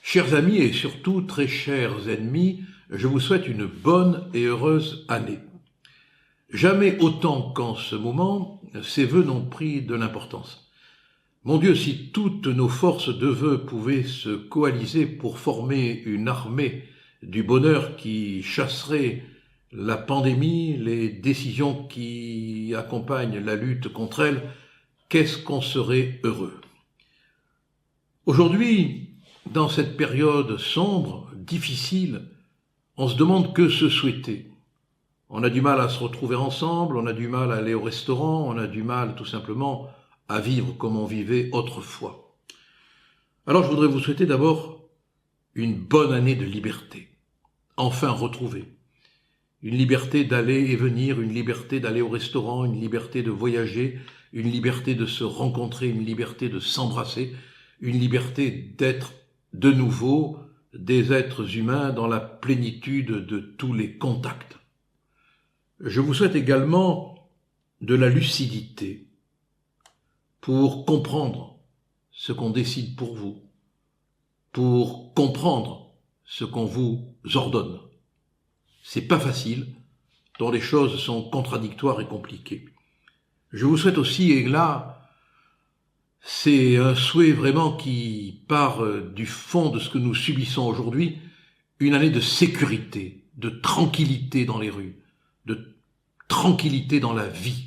Chers amis et surtout très chers ennemis, je vous souhaite une bonne et heureuse année. Jamais autant qu'en ce moment, ces vœux n'ont pris de l'importance. Mon Dieu, si toutes nos forces de vœux pouvaient se coaliser pour former une armée du bonheur qui chasserait la pandémie, les décisions qui accompagnent la lutte contre elle, qu'est-ce qu'on serait heureux. Aujourd'hui, dans cette période sombre, difficile, on se demande que se souhaiter. On a du mal à se retrouver ensemble, on a du mal à aller au restaurant, on a du mal tout simplement à vivre comme on vivait autrefois. Alors je voudrais vous souhaiter d'abord une bonne année de liberté, enfin retrouvée. Une liberté d'aller et venir, une liberté d'aller au restaurant, une liberté de voyager, une liberté de se rencontrer, une liberté de s'embrasser, une liberté d'être de nouveau des êtres humains dans la plénitude de tous les contacts. Je vous souhaite également de la lucidité pour comprendre ce qu'on décide pour vous, pour comprendre ce qu'on vous ordonne. C'est pas facile, dont les choses sont contradictoires et compliquées. Je vous souhaite aussi, et là, c'est un souhait vraiment qui part du fond de ce que nous subissons aujourd'hui, une année de sécurité, de tranquillité dans les rues, de tranquillité dans la vie.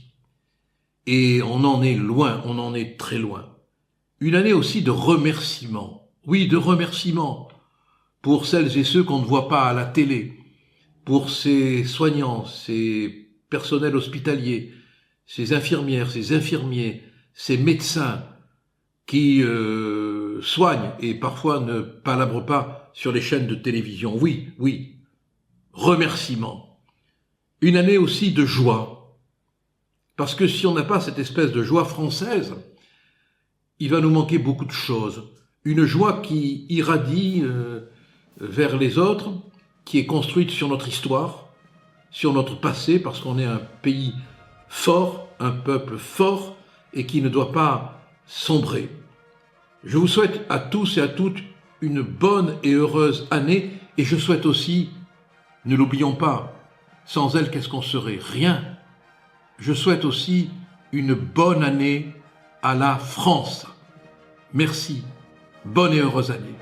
Et on en est loin, on en est très loin. Une année aussi de remerciements. Oui, de remerciements pour celles et ceux qu'on ne voit pas à la télé, pour ces soignants, ces personnels hospitaliers, ces infirmières, ces infirmiers, ces médecins qui soignent et parfois ne palabrent pas sur les chaînes de télévision. Oui, remerciements. Une année aussi de joie, parce que si on n'a pas cette espèce de joie française, il va nous manquer beaucoup de choses. Une joie qui irradie vers les autres, qui est construite sur notre histoire, sur notre passé, parce qu'on est un pays fort, un peuple fort, et qui ne doit pas sombrer. Je vous souhaite à tous et à toutes une bonne et heureuse année, et je souhaite aussi, ne l'oublions pas, sans elle, qu'est-ce qu'on serait? Rien. Je souhaite aussi une bonne année à la France. Merci. Bonne et heureuse année.